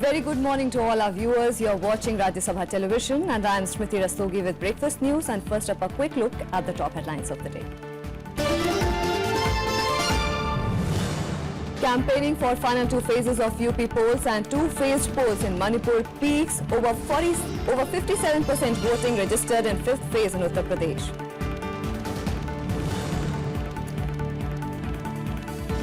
Very good morning to all our viewers. You're watching Rajya Sabha Television and I'm Smriti Rastogi with Breakfast News, and first up a quick look at the top headlines of the day. Campaigning for final two phases of UP polls and two phased polls in Manipur peaks, over 57% voting registered in fifth phase in Uttar Pradesh.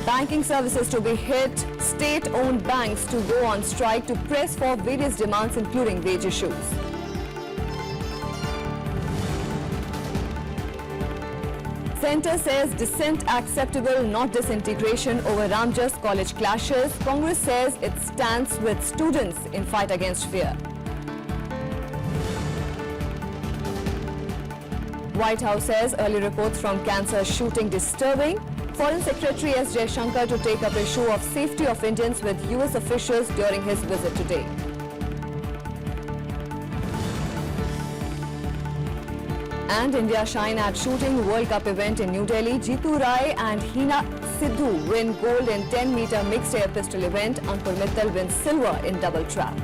Banking services to be hit, state-owned banks to go on strike to press for various demands including wage issues. Centre says dissent acceptable, not disintegration over Ramjas college clashes. Congress says it stands with students in fight against fear. White House says early reports from cancer shooting disturbing. Foreign Secretary S. Jaishankar to take up issue of safety of Indians with US officials during his visit today. And India shine at shooting World Cup event in New Delhi. Jeetu Rai and Hina Sidhu win gold in 10-meter mixed air pistol event. Ankur Mittal wins silver in double trap.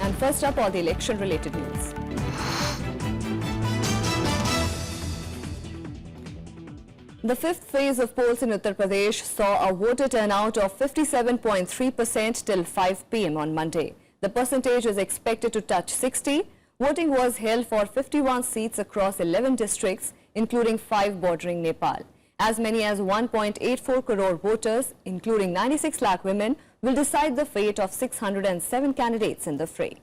And first up, all the election-related news. The fifth phase of polls in Uttar Pradesh saw a voter turnout of 57.3% till 5 p.m. on Monday. The percentage is expected to touch 60. Voting was held for 51 seats across 11 districts, including 5 bordering Nepal. As many as 1.84 crore voters, including 96 lakh women, will decide the fate of 607 candidates in the fray.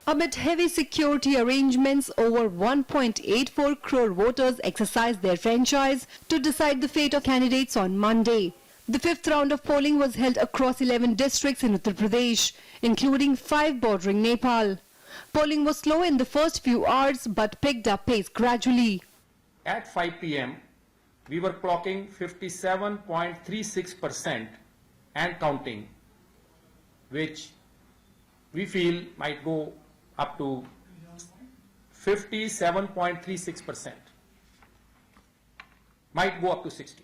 Amid heavy security arrangements, over 1.84 crore voters exercised their franchise to decide the fate of candidates on Monday. The fifth round of polling was held across 11 districts in Uttar Pradesh, including 5 bordering Nepal. Polling was slow in the first few hours but picked up pace gradually. At 5 p.m., we were clocking 57.36% and counting, which we feel might go up to 57.36%, might go up to 60.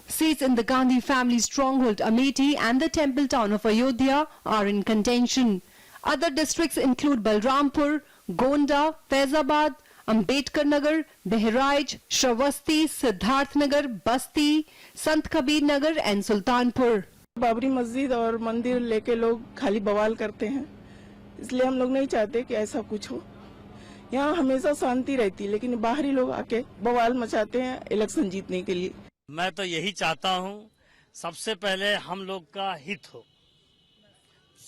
Seats in the Gandhi family stronghold Amethi and the temple town of Ayodhya are in contention. Other districts include Balrampur, Gonda, Faizabad, Ambedkar Nagar, Bahraich, Shravasti, Siddharth Nagar, Basti, Sant Kabir Nagar and Sultanpur. Babri मस्जिद और मंदिर लेके लोग खाली बवाल करते हैं, इसलिए हम लोग नहीं चाहते कि ऐसा कुछ हो। यहाँ हमेशा शांति रहती है, लेकिन बाहरी लोग आके बवाल मचाते हैं इलेक्शन जीतने के लिए। मैं तो यही चाहता हूँ, सबसे पहले हम लोग का हित हो,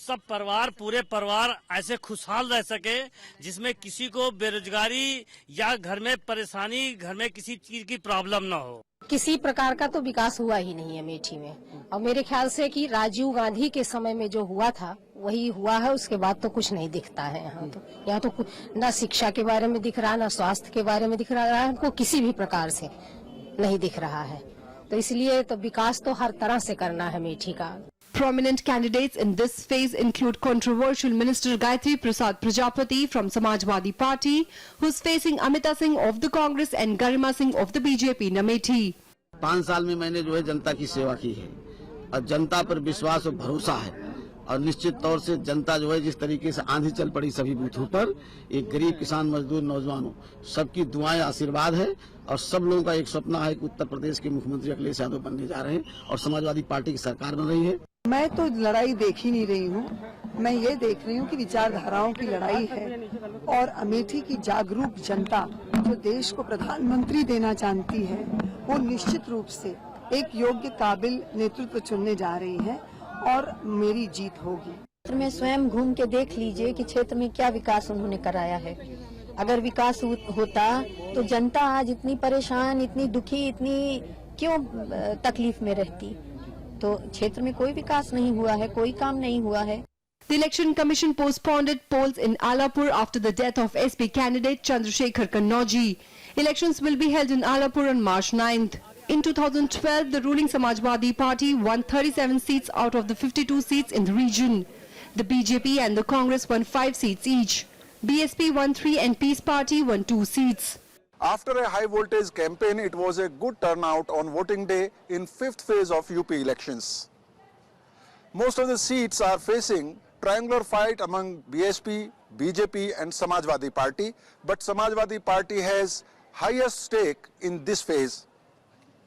सब परिवार, पूरे परिवार ऐसे खुशहाल रह सके जिसमें किसी को बेरोजगारी या घर में परेशानी, घर में किसी चीज की प्रॉब्लम ना हो। किसी प्रकार का तो विकास हुआ ही नहीं है अमेठी में, और मेरे ख्याल से कि राजीव गांधी के समय में जो हुआ था वही हुआ है, उसके बाद तो कुछ नहीं दिखता है। यहाँ तो न शिक्षा के बारे में दिख रहा है, न स्वास्थ्य के बारे में दिख रहा है, हमको किसी भी प्रकार से नहीं दिख रहा है। तो इसलिए तो विकास तो हर तरह से करना है अमेठी का। Prominent candidates in this phase include controversial Minister Gayatri Prasad Prajapati from Samajwadi Party, who's facing Amita Singh of the Congress and Garima Singh of the BJP in Amethi. 5 साल में मैंने जो है जनता की सेवा की है और जनता पर विश्वास और भरोसा है, और निश्चित तौर से जनता जो है जिस तरीके से आंधी चल पड़ी सभी बूथों पर, एक गरीब किसान मजदूर नौजवानों सबकी दुआएं आशीर्वाद है, और सब लोगों का एक सपना है कि उत्तर प्रदेश के मुख्यमंत्री अखिलेश यादव बनने जा रहे हैं और समाजवादी पार्टी की सरकार बन रही है। मैं तो लड़ाई देख ही नहीं रही हूँ, मैं ये देख रही हूँ कि विचारधाराओं की लड़ाई है, और अमेठी की जागरूक जनता जो देश को प्रधानमंत्री देना जानती है, वो निश्चित रूप से एक योग्य काबिल नेतृत्व चुनने जा रही है और मेरी जीत होगी। क्षेत्र में स्वयं घूम के देख लीजिए कि क्षेत्र में क्या विकास उन्होंने कराया है। अगर विकास होता तो जनता आज इतनी परेशान, इतनी दुखी, इतनी क्यों तकलीफ में रहती। तो क्षेत्र में कोई विकास नहीं हुआ है, कोई काम नहीं हुआ है। The Election Commission postponed polls in Alapur after the death of SP candidate Chandrasekhar Kannoji. Elections will be held in Alapur on March 9th. In 2012, the ruling Samajwadi Party won 37 seats out of the 52 seats in the region. The BJP and the Congress won 5 seats each. BSP won 3 and Peace Party won 2 seats. After a high voltage campaign, it was a good turnout on voting day in 5th phase of UP elections. Most of the seats are facing triangular fight among BSP, BJP and Samajwadi Party, but Samajwadi Party has highest stake in this phase.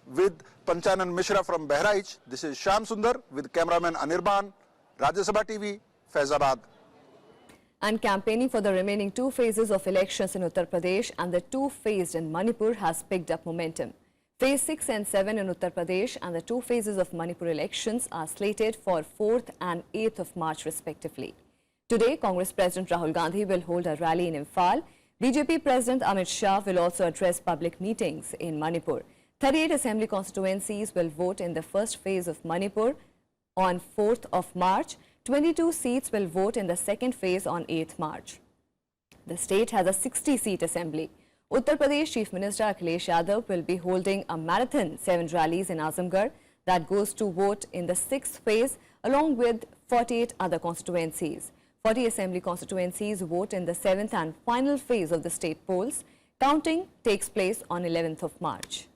With Panchanan Mishra from Bahraich, this is Shyam Sundar with cameraman Anirban, Rajya Sabha TV, Faizabad. And campaigning for the remaining 2 phases of elections in Uttar Pradesh and the 2 phased in Manipur has picked up momentum. Phase 6 and 7 in Uttar Pradesh and the 2 phases of Manipur elections are slated for 4th and 8th of March respectively. Today, Congress President Rahul Gandhi will hold a rally in Imphal. BJP President Amit Shah will also address public meetings in Manipur. 38 assembly constituencies will vote in the first phase of Manipur on 4th of March. 22 seats will vote in the second phase on 8th March. The state has a 60-seat assembly. Uttar Pradesh Chief Minister Akhilesh Yadav will be holding a marathon 7 rallies in Azamgarh that goes to vote in the 6th phase along with 48 other constituencies. 40 assembly constituencies vote in the 7th and final phase of the state polls. Counting takes place on 11th of March.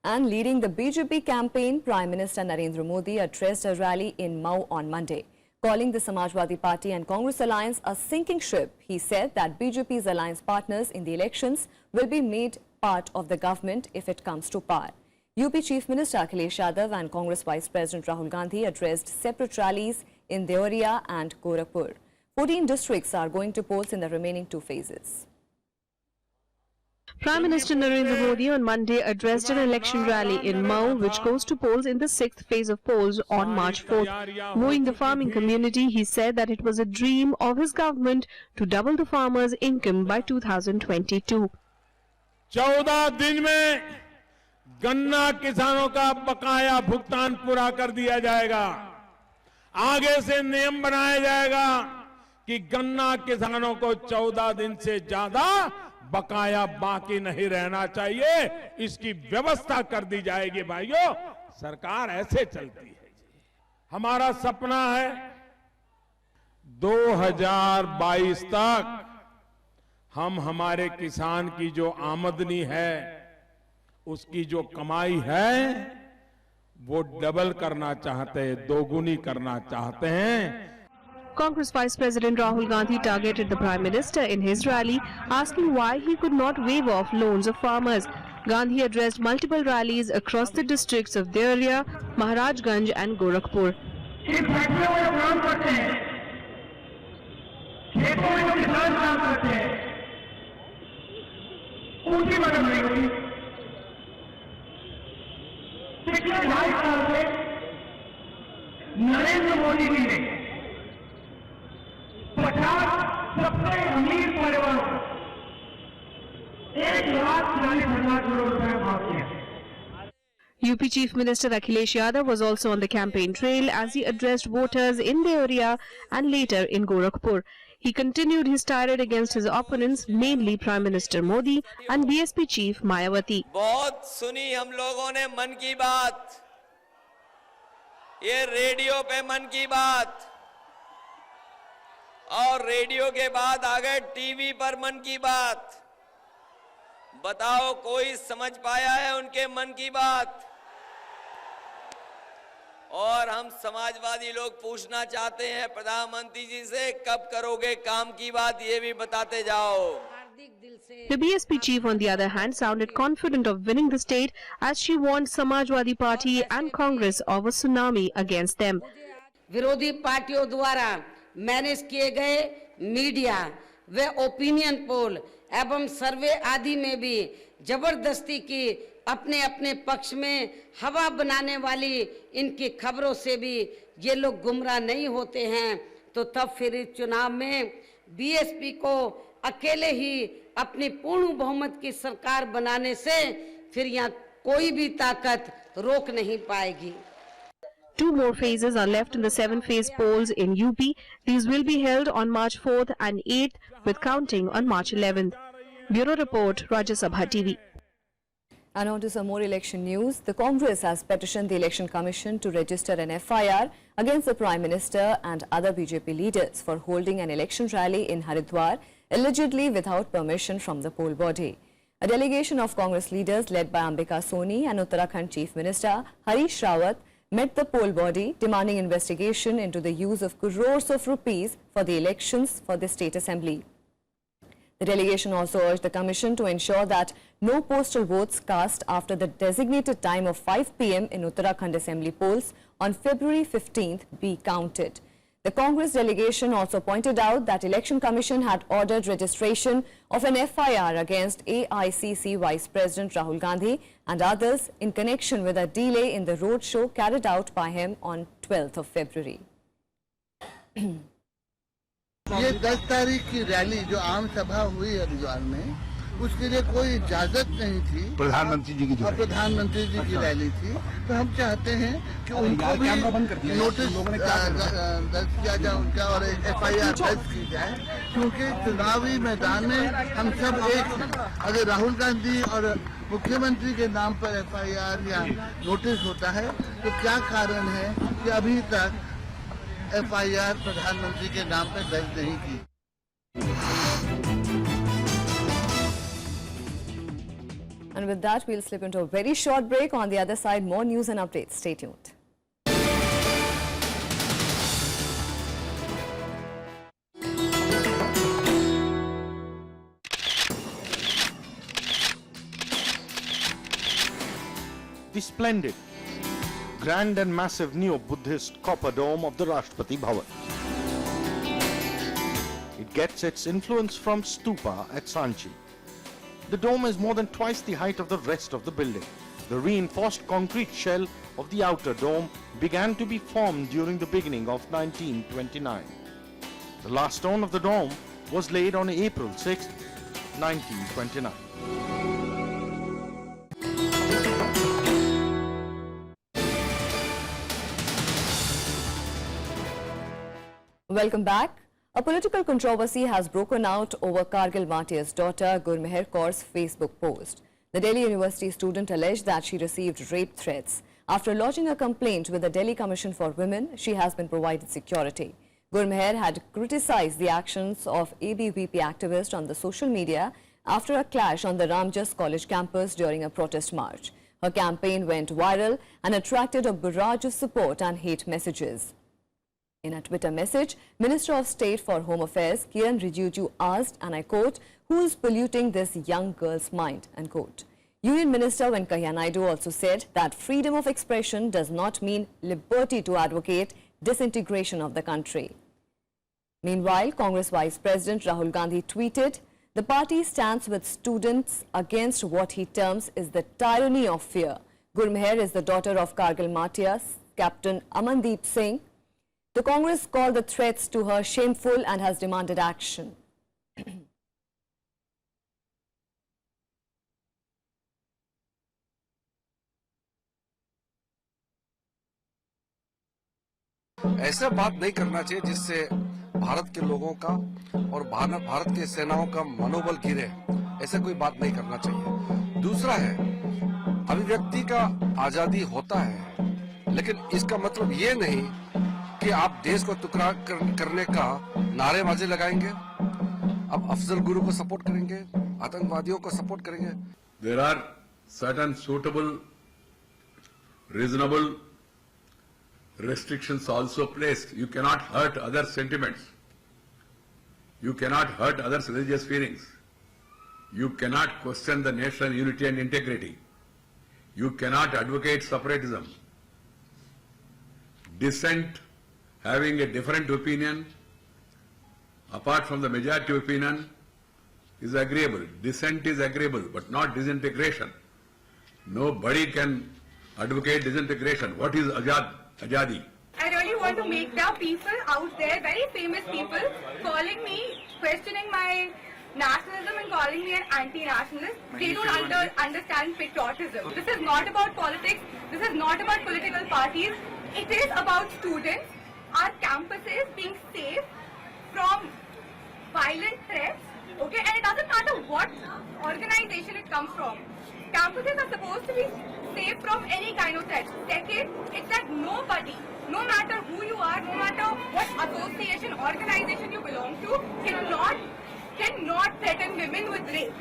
And leading the BJP campaign, Prime Minister Narendra Modi addressed a rally in Mau on Monday. Calling the Samajwadi Party and Congress alliance a sinking ship, he said that BJP's alliance partners in the elections will be made part of the government if it comes to power. UP Chief Minister Akhilesh Yadav and Congress Vice President Rahul Gandhi addressed separate rallies in Deoria and Gorakhpur. 14 districts are going to polls in the remaining 2 phases. Prime Minister Narendra Modi on Monday addressed an election rally in Mau, which goes to polls in the 6th phase of polls on March 4th. Wooing the farming community, he said that it was a dream of his government to double the farmers' income by 2022. 14 दिन में गन्ना किसानों का बकाया भुगतान पूरा कर दिया जाएगा। आगे से नियम बनाया जाएगा कि गन्ना किसानों को 14 दिन से ज्यादा बकाया बाकी नहीं रहना चाहिए, इसकी व्यवस्था कर दी जाएगी। भाइयों, सरकार ऐसे चलती है। हमारा सपना है 2022 तक हम हमारे किसान की जो आमदनी है, उसकी जो कमाई है, वो डबल करना चाहते हैं, दोगुनी करना चाहते हैं। Congress Vice President Rahul Gandhi targeted the Prime Minister in his rally, asking why he could not waive off loans of farmers. Gandhi addressed multiple rallies across the districts of Deoria, Maharajganj and Gorakhpur. Narendra Modi ji ने 50 सबसे अमीर परिवारों को 1,40,000 करोड़ रुपए माफ किया। UP Chief Minister Akhilesh Yadav was also on the campaign trail as he addressed voters in Deoria and later in Gorakhpur. He continued his tirade against his opponents, mainly Prime Minister Modi and BSP Chief Mayawati. बहुत सुनी हम लोगों ने मन की बात, ये radio पे मन की बात, और रेडियो के बाद आ गए टीवी पर मन की बात। बताओ कोई समझ पाया है उनके मन की बात? और हम समाजवादी लोग पूछना चाहते हैं प्रधानमंत्री जी से, कब करोगे काम की बात, ये भी बताते जाओ। The BSP chief, on the other hand, sounded confident of winning the state as she warned Samajwadi Party and Congress of a tsunami against them. विरोधी पार्टियों द्वारा मैनेज किए गए मीडिया व ओपिनियन पोल एवं सर्वे आदि में भी जबरदस्ती की अपने अपने पक्ष में हवा बनाने वाली इनकी खबरों से भी ये लोग गुमराह नहीं होते हैं, तो तब फिर इस चुनाव में बीएसपी को अकेले ही अपनी पूर्ण बहुमत की सरकार बनाने से फिर यहाँ कोई भी ताकत रोक नहीं पाएगी। 2 more phases are left in the 7-phase polls in UP. These will be held on March 4th and 8th with counting on March 11th. Bureau Report, Rajya Sabha TV. And on to some more election news. The Congress has petitioned the Election Commission to register an FIR against the Prime Minister and other BJP leaders for holding an election rally in Haridwar allegedly without permission from the poll body. A delegation of Congress leaders led by Ambika Soni and Uttarakhand Chief Minister Harish Rawat met the poll body demanding investigation into the use of crores of rupees for the elections for the state assembly. The delegation also urged the Commission to ensure that no postal votes cast after the designated time of 5 p.m. in Uttarakhand Assembly polls on February 15th be counted. The Congress delegation also pointed out that Election Commission had ordered registration of an FIR against AICC Vice President Rahul Gandhi and others in connection with a delay in the roadshow carried out by him on 12th of February. ये 10 तारीख की rally जो आम सभा हुई हरिद्वार में, उसके लिए कोई इजाजत नहीं थी। प्रधानमंत्री जी की जो प्रधानमंत्री जी की रैली थी, तो हम चाहते हैं कि उनको भी नोटिस दर्ज किया जाए उनका और FIR दर्ज की जाए, क्योंकि चुनावी मैदान में हम सब एक हैं। अगर राहुल गांधी और मुख्यमंत्री के नाम पर FIR या नोटिस होता है, तो क्या कारण है कि अभी तक FIR प्रधानमंत्री के नाम पर दर्ज नहीं की। And with that, we'll slip into a very short break. On the other side, more news and updates. Stay tuned. The splendid, grand and massive neo-Buddhist copper dome of the Rashtrapati Bhavan. It gets its influence from stupa at Sanchi. The dome is more than twice the height of the rest of the building. The reinforced concrete shell of the outer dome began to be formed during the beginning of 1929. The last stone of the dome was laid on April 6, 1929. Welcome back. A political controversy has broken out over Kargil Bhatia's daughter Gurmeher Kaur's Facebook post. The Delhi University student alleged that she received rape threats. After lodging a complaint with the Delhi Commission for Women, she has been provided security. Gurmeher had criticized the actions of ABVP activists on the social media after a clash on the Ramjas College campus during a protest march. Her campaign went viral and attracted a barrage of support and hate messages. In a Twitter message, Minister of State for Home Affairs Kiran Rijiju asked, and I quote, "Who is polluting this young girl's mind?" Unquote. Union Minister Venkaiah Naidu also said that freedom of expression does not mean liberty to advocate disintegration of the country. Meanwhile, Congress Vice President Rahul Gandhi tweeted, "The party stands with students against what he terms is the tyranny of fear." Gurmeher is the daughter of Kargil Bhatia Captain Amandeep Singh. The Congress called the threats to her shameful and has demanded action. ऐसा बात नहीं करना चाहिए जिससे भारत के लोगों का और भारत के सेनाओं का मनोबल गिरे। ऐसा कोई बात नहीं करना चाहिए। दूसरा है, अभिव्यक्ति का आजादी होता है, लेकिन इसका मतलब ये नहीं कि आप देश को टुकड़ा करने का नारेबाजी लगाएंगे। अब अफजल गुरु को सपोर्ट करेंगे, आतंकवादियों को सपोर्ट करेंगे। There are certain suitable, reasonable restrictions also placed. You cannot hurt other sentiments. You cannot hurt others' religious feelings. You cannot question the national unity and integrity. You cannot advocate separatism. Dissent, having a different opinion, apart from the majority opinion, is agreeable. Dissent is agreeable, but not disintegration. Nobody can advocate disintegration. What is Ajadi? I really want to make the people out there, very famous people, calling me, questioning my nationalism and calling me an anti-nationalist. They don't understand patriotism. This is not about politics. This is not about political parties. It is about students, our campuses being safe from violent threats. Okay, and it doesn't matter what organization it comes from. Campuses are supposed to be safe from any kind of threat. Second, it's that nobody, no matter who you are, no matter what association, organization you belong to, cannot cannot threaten women with rape.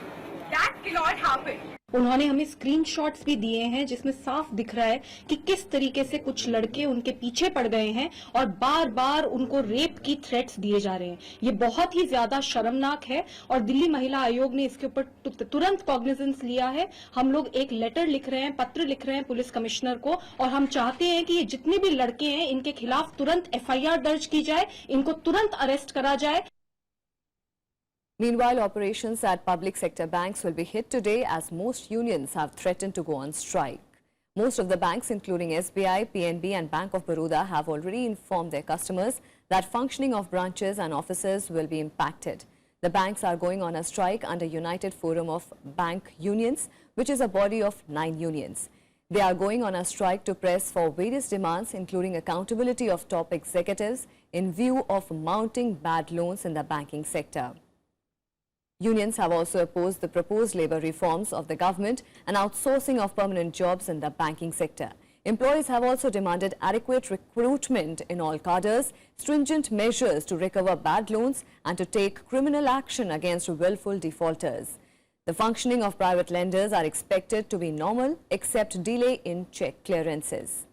That cannot happen. उन्होंने हमें screenshots भी दिए हैं जिसमें साफ दिख रहा है कि किस तरीके से कुछ लड़के उनके पीछे पड़ गए हैं और बार बार उनको रेप की थ्रेट्स दिए जा रहे हैं। ये बहुत ही ज्यादा शर्मनाक है और दिल्ली महिला आयोग ने इसके ऊपर तुरंत कॉग्निजेंस लिया है। हम लोग एक लेटर लिख रहे हैं, पत्र लिख रहे हैं पुलिस कमिश्नर को और हम चाहते हैं कि ये जितने भी लड़के हैं इनके खिलाफ तुरंत FIR दर्ज की जाए, इनको तुरंत अरेस्ट करा जाए। Meanwhile, operations at public sector banks will be hit today as most unions have threatened to go on strike. Most of the banks, including SBI, PNB and Bank of Baroda, have already informed their customers that functioning of branches and offices will be impacted. The banks are going on a strike under United Forum of Bank Unions, which is a body of 9 unions. They are going on a strike to press for various demands, including accountability of top executives in view of mounting bad loans in the banking sector. Unions have also opposed the proposed labour reforms of the government and outsourcing of permanent jobs in the banking sector. Employees have also demanded adequate recruitment in all cadres, stringent measures to recover bad loans and to take criminal action against willful defaulters. The functioning of private lenders are expected to be normal except delay in check clearances.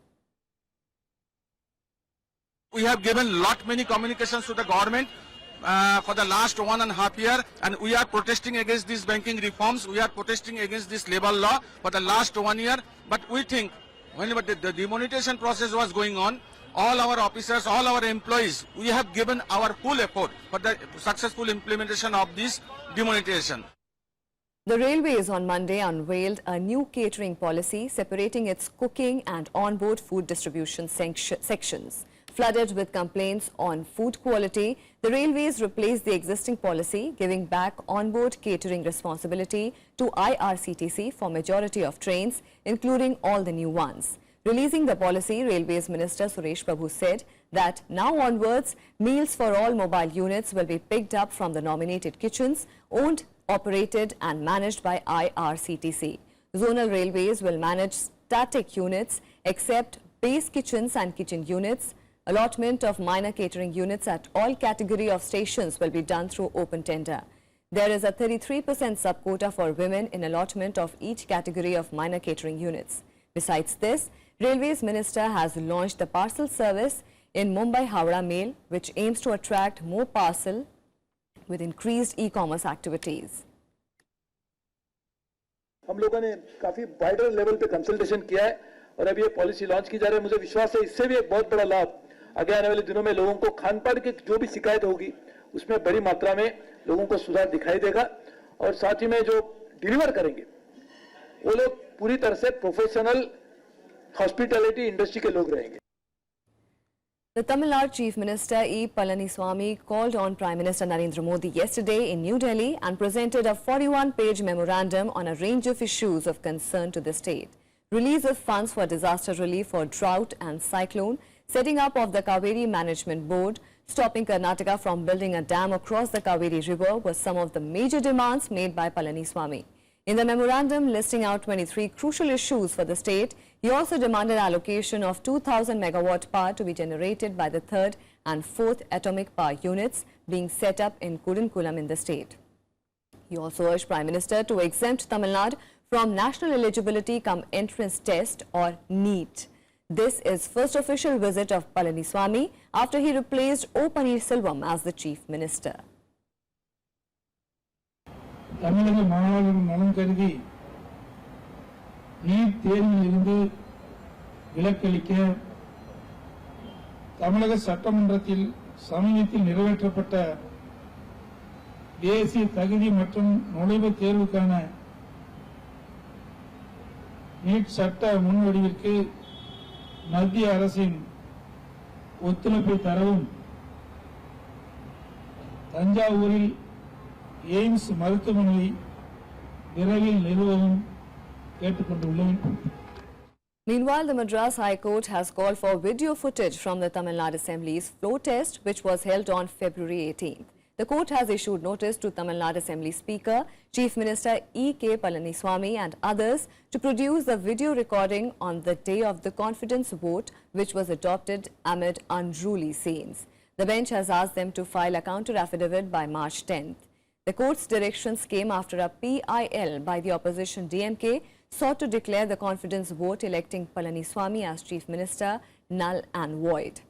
We have given many communications to the government for the last 1.5 years, and we are protesting against these banking reforms. We are protesting against this labor law for the last 1 year. But we think whenever the demonetization process was going on, all our officers, all our employees, we have given our full effort for the successful implementation of this demonetization. The Railways on Monday unveiled a new catering policy separating its cooking and on-board food distribution sections. Flooded with complaints on food quality, the Railways replaced the existing policy, giving back on-board catering responsibility to IRCTC for majority of trains, including all the new ones. Releasing the policy, Railways Minister Suresh Prabhu said that now onwards, meals for all mobile units will be picked up from the nominated kitchens, owned, operated and managed by IRCTC. Zonal Railways will manage static units except base kitchens and kitchen units. Allotment of minor catering units at all category of stations will be done through open tender. There is a 33% sub-quota for women in allotment of each category of minor catering units. Besides this, Railways Minister has launched the parcel service in Mumbai-Howrah Mail, which aims to attract more parcel with increased e-commerce activities. हम लोगों ने काफी wider level पे consultation किया है और अभी ये पॉलिसी लॉन्च की जा रही है। मुझे विश्वास है इससे भी एक बहुत बड़ा लाभ आगे आने वाले दिनों में लोगों को खान पान की जो भी शिकायत होगी उसमें बड़ी मात्रा में लोगों को सुधार दिखाई देगा और साथ ही में जो डिलीवर करेंगे वो लोग पूरी तरह से प्रोफेशनल हॉस्पिटैलिटी इंडस्ट्री के लोग रहेंगे। The Tamil Nadu Chief Minister E. Palaniswamy called on Prime Minister Narendra Modi yesterday in New Delhi and presented a 41-page memorandum on a range of issues of concern to the state. Release of funds for disaster relief for drought and cyclone, setting up of the Kaveri Management Board, stopping Karnataka from building a dam across the Kaveri River were some of the major demands made by Palaniswamy. In the memorandum listing out 23 crucial issues for the state, he also demanded allocation of 2,000 megawatt power to be generated by the 3rd and 4th atomic power units being set up in Kudankulam in the state. He also urged Prime Minister to exempt Tamil Nadu from National Eligibility Cum Entrance Test or NEET. This is first official visit of Palaniswamy after he replaced O. Paneerselvam as the Chief Minister. தமிழக மாணவர்கள் நலன் கருதி NEET தேர்விலிருந்து விலக்களிக்க தமிழக சட்டமன்றத்தில் சமீபத்தில் நிறைவேற்றப்பட்ட தேசிய தகுதி மற்றும் நுழைவுத் தேர்வுக்கான நீட் சட்ட முன்வடிவிற்கு மத்திய அரசின் ஒத்துழைப்பை தரவும் தஞ்சாவூரில் எய்ம்ஸ் மருத்துவமனை விரைவில் நிறுவவும் கேட்டுக்கொண்டுள்ளேன். Meanwhile, the Madras High Court has called for video footage from the Tamil Nadu Assembly's floor test, which was held on February 18th. The court has issued notice to Tamil Nadu Assembly Speaker, Chief Minister E.K. Palaniswamy and others to produce the video recording on the day of the confidence vote, which was adopted amid unruly scenes. The bench has asked them to file a counter affidavit by March 10th. The court's directions came after a PIL by the opposition DMK sought to declare the confidence vote electing Palaniswamy as Chief Minister null and void.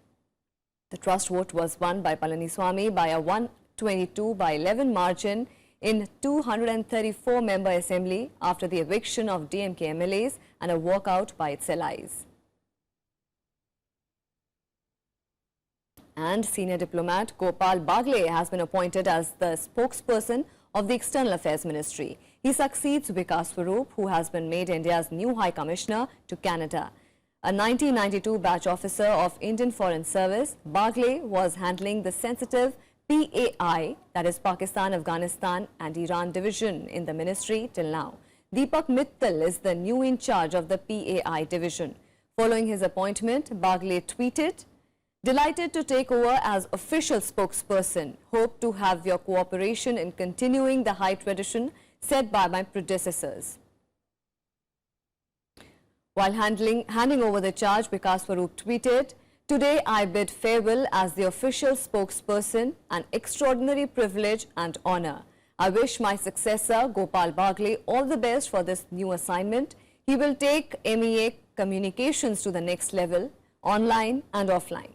The trust vote was won by Palaniswamy by a 122-11 margin in 234-member assembly after the eviction of DMK MLAs and a walkout by its allies. And senior diplomat Gopal Bagle has been appointed as the spokesperson of the External Affairs Ministry. He succeeds Vikas Swarup, who has been made India's new High Commissioner to Canada. A 1992 batch officer of Indian Foreign Service, Bagle was handling the sensitive PAI, that is Pakistan, Afghanistan and Iran division in the ministry till now. Deepak Mittal is the new in charge of the PAI division. Following his appointment, Bagle tweeted, "Delighted to take over as official spokesperson. Hope to have your cooperation in continuing the high tradition set by my predecessors." While handing over the charge, Vikas Swarup tweeted, "Today I bid farewell as the official spokesperson, an extraordinary privilege and honor. I wish my successor, Gopal Bagle, all the best for this new assignment. He will take MEA communications to the next level, online and offline."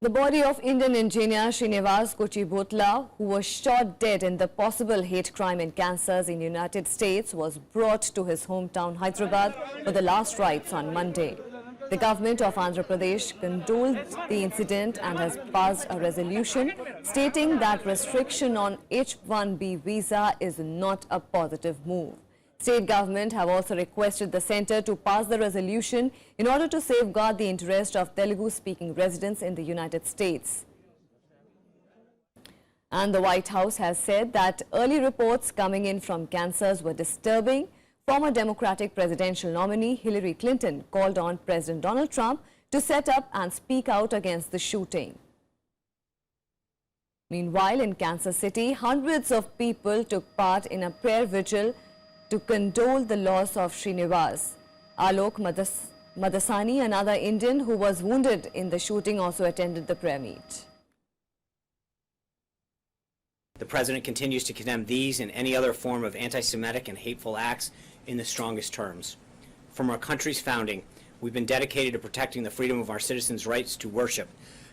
The body of Indian engineer Srinivas Kuchibhotla, who was shot dead in the possible hate crime in Kansas in the United States, was brought to his hometown Hyderabad for the last rites on Monday. The government of Andhra Pradesh condoled the incident and has passed a resolution stating that restriction on H-1B visa is not a positive move. State government have also requested the centre to pass the resolution in order to safeguard the interest of Telugu-speaking residents in the United States. And the White House has said that early reports coming in from Kansas were disturbing. Former Democratic presidential nominee Hillary Clinton called on President Donald Trump to set up and speak out against the shooting. Meanwhile, in Kansas City, hundreds of people took part in a prayer vigil to condole the loss of Srinivas. Alok Madasani, another Indian who was wounded in the shooting, also attended the prayer meet. The President continues to condemn these and any other form of anti-Semitic and hateful acts in the strongest terms. From our country's founding, we've been dedicated to protecting the freedom of our citizens' rights to worship.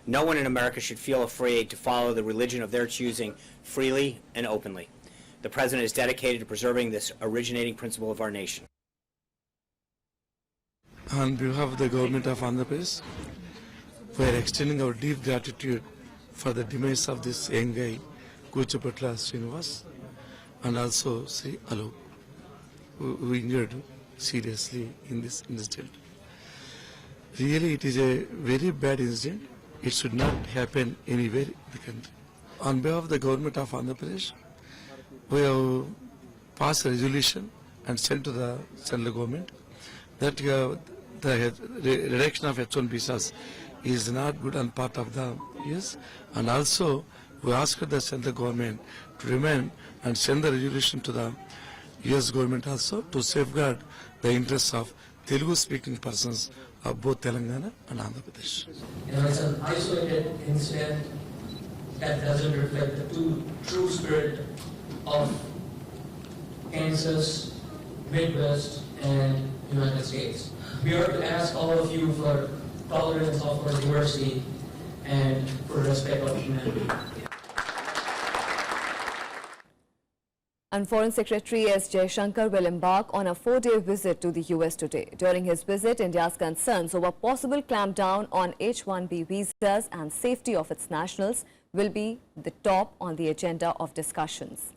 No one in America should feel afraid to follow the religion of their choosing freely and openly. The President is dedicated to preserving this originating principle of our nation. On behalf of the government of Andhra Pradesh, we are extending our deep gratitude for the demise of this young guy, Kuchibhotla Srinivas, and also Sri Alok, who injured seriously in this incident. Really, it is a very bad incident. It should not happen anywhere in the country. On behalf of the government of Andhra Pradesh, we have passed a resolution and sent to the central government that the reduction of H-1 visas is not good on part of the US, and also we asked the central government to remain and send the resolution to the US government also to safeguard the interests of Telugu-speaking persons of both Telangana and Andhra Pradesh. It's an isolated incident that doesn't reflect the true spirit of Kansas, Midwest, and United States. We are to ask all of you for tolerance of our diversity and for respect of humanity. And Foreign Secretary S. Jaishankar will embark on a 4-day visit to the US today. During his visit, India's concerns over possible clampdown on H-1B visas and safety of its nationals will be the top on the agenda of discussions.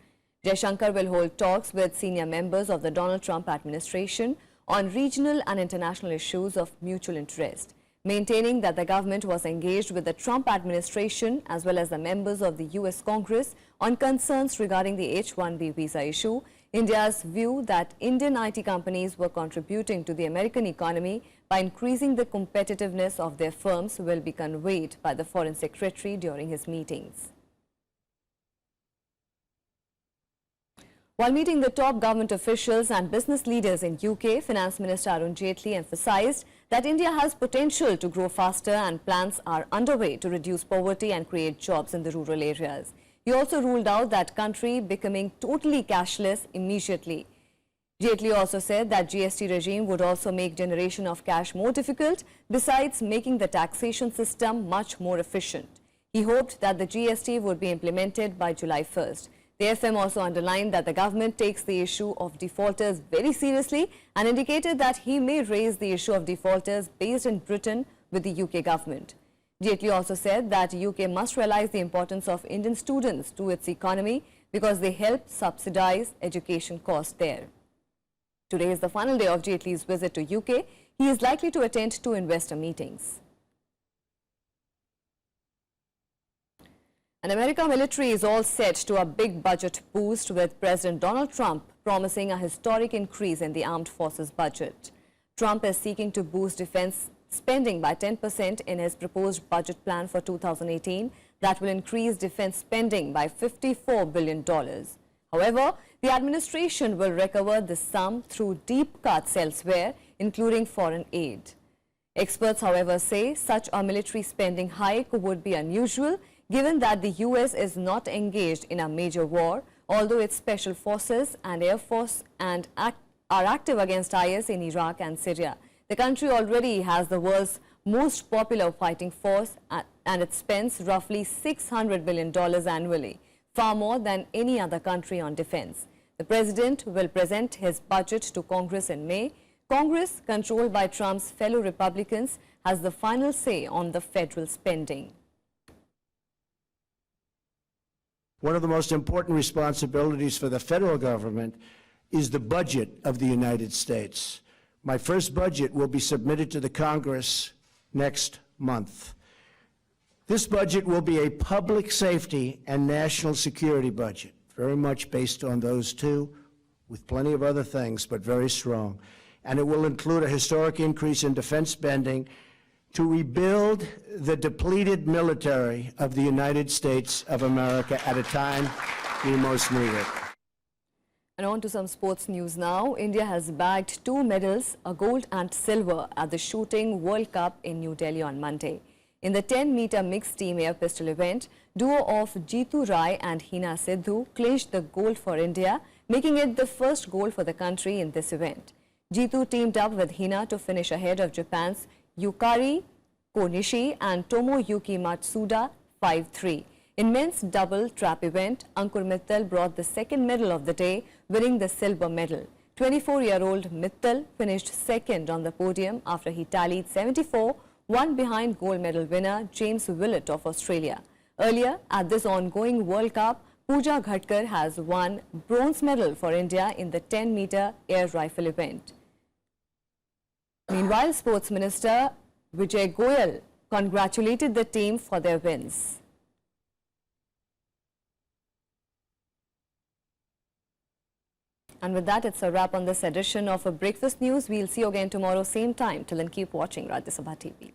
Jaishankar will hold talks with senior members of the Donald Trump administration on regional and international issues of mutual interest, maintaining that the government was engaged with the Trump administration as well as the members of the US Congress on concerns regarding the H-1B visa issue. India's view that Indian IT companies were contributing to the American economy by increasing the competitiveness of their firms will be conveyed by the Foreign Secretary during his meetings. While meeting the top government officials and business leaders in UK, Finance Minister Arun Jaitley emphasized that India has potential to grow faster and plans are underway to reduce poverty and create jobs in the rural areas. He also ruled out that country becoming totally cashless immediately. Jaitley also said that GST regime would also make generation of cash more difficult, besides making the taxation system much more efficient. He hoped that the GST would be implemented by July 1st. The FM also underlined that the government takes the issue of defaulters very seriously and indicated that he may raise the issue of defaulters based in Britain with the UK government. Jaitley also said that UK must realize the importance of Indian students to its economy because they help subsidize education costs there. Today is the final day of Jaitley's visit to UK. He is likely to attend 2 investor meetings. And American military is all set to a big budget boost, with President Donald Trump promising a historic increase in the armed forces budget. Trump is seeking to boost defense spending by 10% in his proposed budget plan for 2018 that will increase defense spending by $54 billion. However, the administration will recover the sum through deep cuts elsewhere, including foreign aid. Experts, however, say such a military spending hike would be unusual, given that the US is not engaged in a major war, although its special forces and air force are active against IS in Iraq and Syria. The country already has the world's most popular fighting force, and it spends roughly $600 billion annually, far more than any other country on defense. The president will present his budget to Congress in May. Congress, controlled by Trump's fellow Republicans, has the final say on the federal spending. One of the most important responsibilities for the federal government is the budget of the United States. My first budget will be submitted to the Congress next month. This budget will be a public safety and national security budget, very much based on those two, with plenty of other things, but very strong. And it will include a historic increase in defense spending to rebuild the depleted military of the United States of America at a time we most need it. And on to some sports news now. India has bagged 2 medals, a gold and silver, at the Shooting World Cup in New Delhi on Monday. In the 10-meter mixed team air pistol event, duo of Jeetu Rai and Hina Sidhu clinched the gold for India, making it the first gold for the country in this event. Jeetu teamed up with Hina to finish ahead of Japan's Yukari Konishi and Tomoyuki Matsuda 5-3. In men's double trap event, Ankur Mittal brought the second medal of the day, winning the silver medal. 24-year-old Mittal finished second on the podium after he tallied 74, one behind gold medal winner James Willett of Australia. Earlier, at this ongoing World Cup, Pooja Ghatkar has won bronze medal for India in the 10-meter air rifle event. Meanwhile, Sports Minister Vijay Goyal congratulated the team for their wins. And with that, it's a wrap on this edition of Breakfast News. We'll see you again tomorrow, same time. Till then, keep watching Rajya Sabha TV.